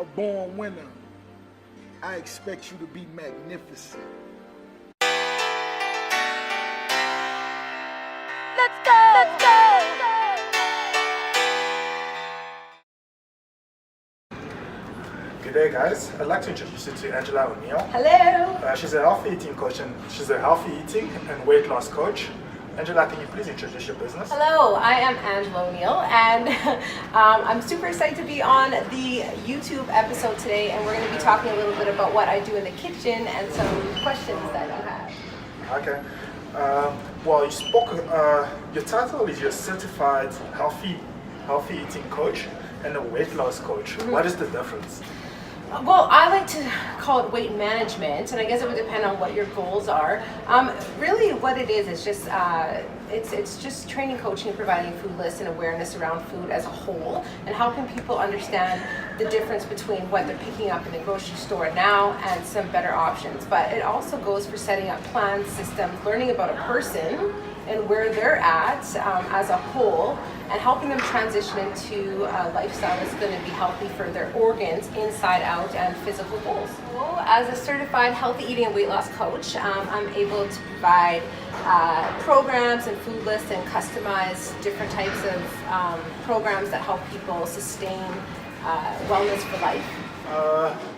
a born winner. I expect you to be magnificent. Let's go! Let's go! Good day, guys. I'd like to introduce you to Angela O'Neill. Hello! She's a healthy eating coach and she's a healthy eating and weight loss coach. Angela, can you please introduce your business? Hello, I am Angela O'Neill, and I'm super excited to be on the YouTube episode today, and we're going to be talking a little bit about what I do in the kitchen and some questions that you have. Okay. Well, you spoke. Your title is your certified healthy eating coach and a weight loss coach. Mm-hmm. What is the difference? Well, I like to call it weight management, and I guess it would depend on what your goals are. Really, what it is just it's just training, coaching, and providing food lists and awareness around food as a whole, and helping people understand the difference between what they're picking up in the grocery store now and some better options. But it also goes for setting up plans, systems, learning about a person and where they're at as a whole, and helping them transition into a lifestyle that's going to be healthy for their organs, inside out, and physical goals. So, as a certified healthy eating and weight loss coach, I'm able to provide programs and food lists and customize different types of programs that help people sustain wellness for life.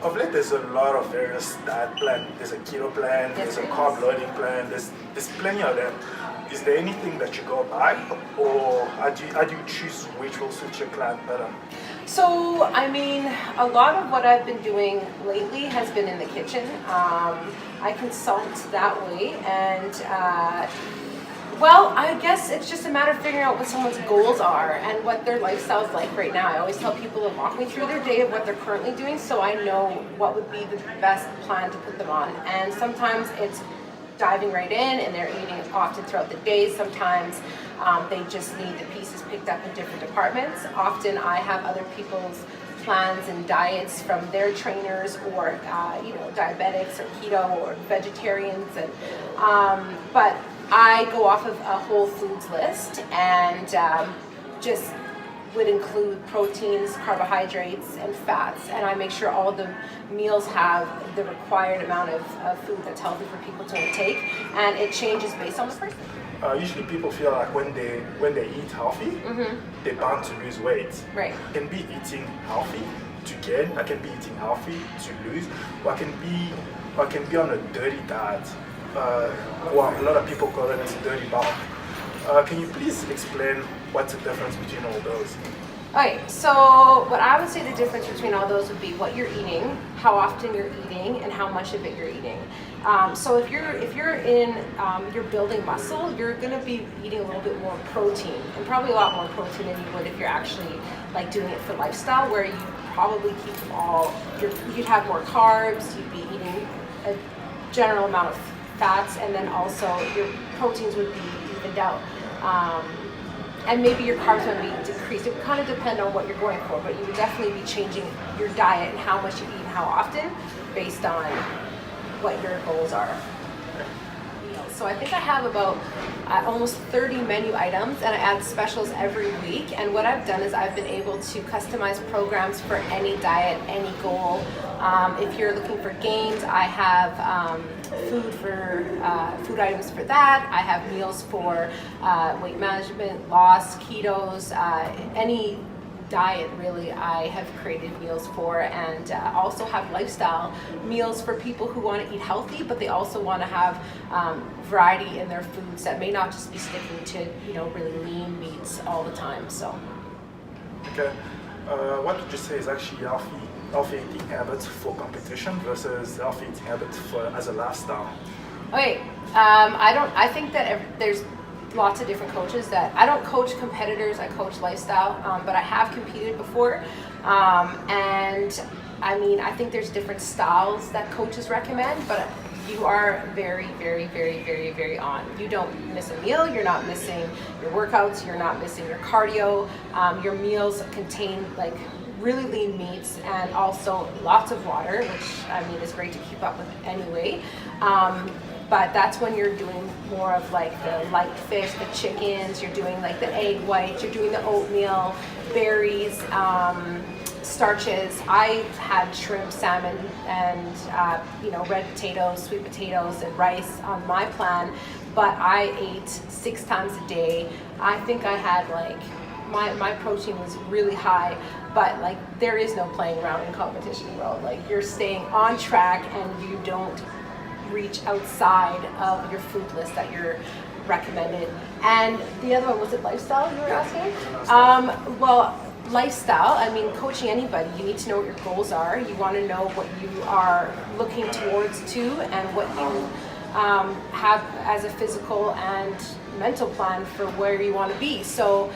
Of late, there's a lot of various diet plan. There's a keto plan, Yes, there's a there carb is. loading plan, there's plenty of them. Is there anything that you go by, or how do you choose which will suit your client better? So, I mean, a lot of what I've been doing lately has been in the kitchen. I consult that way, and well, I guess it's just a matter of figuring out what someone's goals are and what their lifestyle's like right now. I always tell people to walk me through their day of what they're currently doing, so I know what would be the best plan to put them on. And sometimes it's diving right in and they're eating often throughout the day. Sometimes they just need the pieces picked up in different departments. Often I have other people's plans and diets from their trainers, or diabetics or keto or vegetarians, and but I go off of a whole foods list, and just would include proteins, carbohydrates, and fats, and I make sure all the meals have the required amount of food that's healthy for people to intake, and it changes based on the person. Usually people feel like when they eat healthy, they're bound to lose weight. Right. I can be eating healthy to gain, I can be eating healthy to lose, or I can be on a dirty diet. Well, a lot of people call it dirty bulk. Can you please explain what's the difference between all those? Okay, so what I would say the difference between all those would be what you're eating, how often you're eating, and how much of it you're eating. So if you're you're building muscle, you're going to be eating a little bit more protein, and probably a lot more protein than you would if you're actually like doing it for lifestyle, where you probably keep them all. You'd have more carbs, you'd be eating a general amount of fats, and then also your proteins would be evened out. And maybe your carbs would be decreased. It would kind of depend on what you're going for, but you would definitely be changing your diet and how much you eat and how often based on what your goals are. So I think I have about almost 30 menu items, and I add specials every week. And what I've done is I've been able to customize programs for any diet, any goal. If you're looking for gains, I have food items for that. I have meals for weight management, loss, ketos, any diet really I have created meals for, and also have lifestyle meals for people who want to eat healthy, but they also want to have variety in their foods that may not just be sticking to really lean meats all the time. So Okay. What would you say is actually healthy eating habits for competition versus healthy eating habits as a lifestyle? okay, I think that there's lots of different coaches that I don't coach competitors, I coach lifestyle, but I have competed before, and I mean, I think there's different styles that coaches recommend, but you are very, very, very, very, very on. You don't miss a meal, you're not missing your workouts, you're not missing your cardio. Your meals contain like really lean meats and also lots of water, which I mean is great to keep up with anyway. But that's when you're doing more of like the light fish, the chickens, you're doing like the egg whites, you're doing the oatmeal, berries, starches. I had shrimp, salmon, and red potatoes, sweet potatoes, and rice on my plan. But I ate 6 times a day. I think I had like my protein was really high. But like there is no playing around in competition world. Like you're staying on track and you don't reach outside of your food list that you're recommended. And the other one, was it lifestyle you were asking? Well, lifestyle, I mean, coaching anybody, you need to know what your goals are. You want to know what you are looking towards to and what you have as a physical and mental plan for where you want to be. So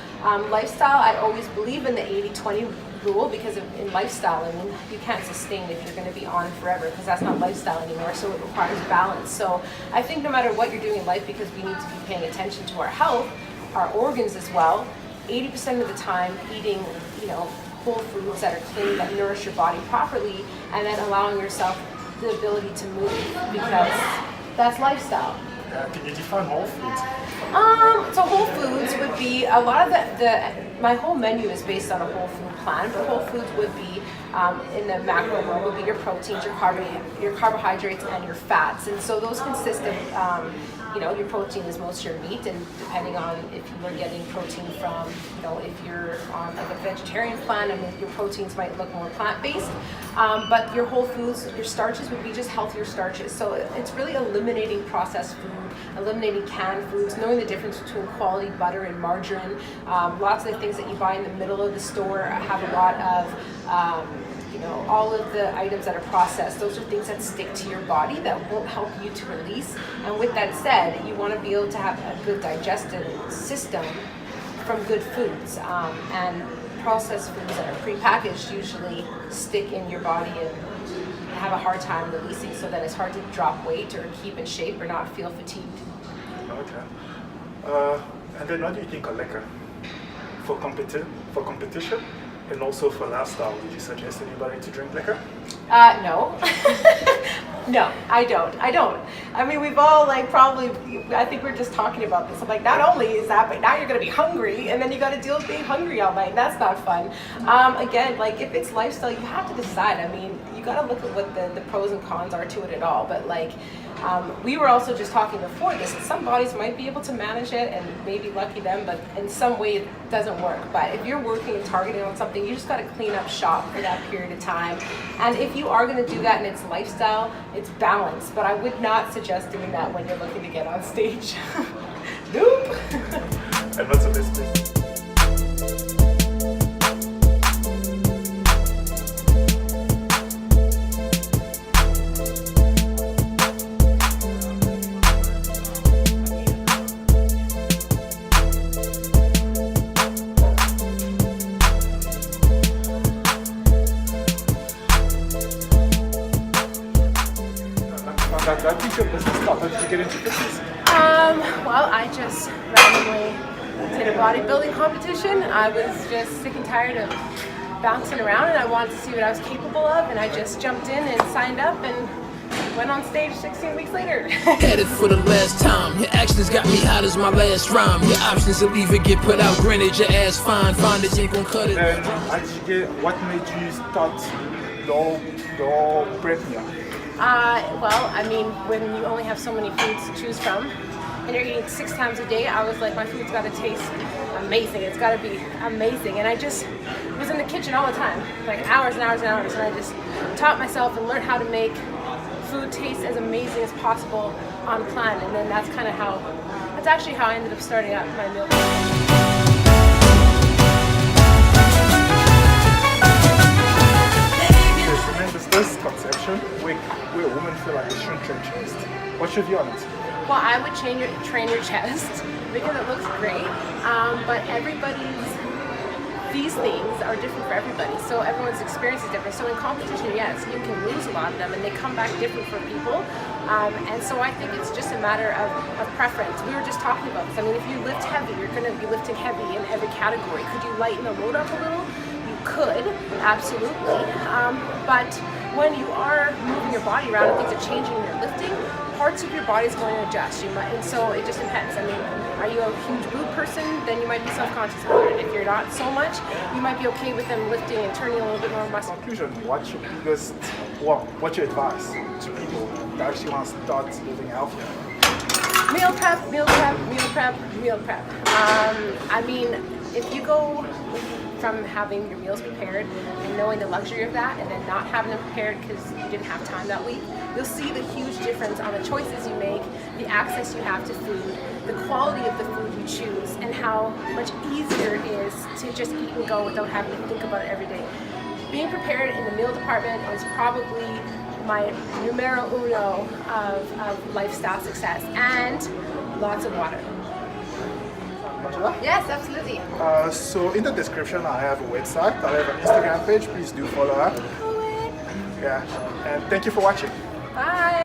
lifestyle, I always believe in the 80-20 rule, because in lifestyle, I mean, you can't sustain if you're going to be on forever, because that's not lifestyle anymore, so it requires balance. So I think no matter what you're doing in life, because we need to be paying attention to our health, our organs as well, 80% of the time eating, whole foods that are clean, that nourish your body properly, and then allowing yourself the ability to move, because that's lifestyle. Can you define whole foods? So whole foods would be a lot of my whole menu is based on a whole food plan, but whole foods would be in the macro world would be your proteins, your carbohydrates, and your fats. And so those consist of your protein is most your meat, and depending on if you are getting protein from, if you're on like a vegetarian plan, and your proteins might look more plant-based. But your whole foods, your starches would be just healthier starches. So it's really eliminating processed food, eliminating canned foods, knowing the difference between quality butter and margarine. Lots of the things that you buy in the middle of the store have a lot of all of the items that are processed. Those are things that stick to your body that won't help you to release. And with that said, you want to be able to have a good digestive system from good foods. And processed foods that are prepackaged usually stick in your body and have a hard time releasing, so that it's hard to drop weight or keep in shape or not feel fatigued. Okay. And then what do you think of liquor? For competition? And also for lifestyle, would you suggest anybody to drink liquor? No. No, I don't. I mean, we've all I think we're just talking about this. I'm like, not only is that, but now you're going to be hungry, and then you got to deal with being hungry all night. That's not fun. Again, if it's lifestyle, you have to decide. I mean, you got to look at what the pros and cons are to it all. But we were also just talking before this, that some bodies might be able to manage it, and maybe lucky them, but in some way it doesn't work. But if you're working and targeting on something, you just got to clean up shop for that period of time. And if you are going to do that and it's lifestyle, it's balance. But I would not suggest doing that when you're looking to get on stage. Nope. And what's the best thing? How did your business start? How did you get into fitness? Well, I just randomly did a bodybuilding competition. I was just sick and tired of bouncing around, and I wanted to see what I was capable of, and I just jumped in and signed up and went on stage 16 weeks later. Had it for the last time. Your actions got me hot as my last rhyme. Your options will either get put out, granted your ass fine. Find it, ain't gon' cut it. Then what made you start your prep meal? Well, I mean, when you only have so many foods to choose from, and you're eating 6 times a day, I was like, my food's got to taste amazing. It's got to be amazing. And I just was in the kitchen all the time, like hours and hours and hours, and I just taught myself and learned how to make food taste as amazing as possible on plan. And then that's actually how I ended up starting out my meal plan. This conception where women feel like they shouldn't train chest. What's your view on it? Well, I would train your chest because it looks great, but these things are different for everybody, so everyone's experience is different. So in competition, yes, you can lose a lot of them, and they come back different for people, and so I think it's just a matter of preference. We were just talking about this. I mean, if you lift heavy, you're going to be lifting heavy in every category. Could you lighten the load up a little? You could, absolutely, but when you are moving your body around and things are changing and you're lifting, parts of your body is going to adjust. And so it just depends. I mean, are you a huge boob person? Then you might be self-conscious about it. If you're not so much, you might be okay with them lifting and turning a little bit more muscle. Conclusion, what's your advice to people that actually want to start living healthier? Meal prep, meal prep, meal prep, meal prep. I mean, if you go from having your meals prepared and knowing the luxury of that and then not having them prepared because you didn't have time that week, you'll see the huge difference on the choices you make, the access you have to food, the quality of the food you choose, and how much easier it is to just eat and go without having to think about it every day. Being prepared in the meal department is probably my numero uno of lifestyle success, and lots of water. Angela? Yes, absolutely. So in the description I have a website, I have an Instagram page, please do follow her. Yeah, and thank you for watching. Bye.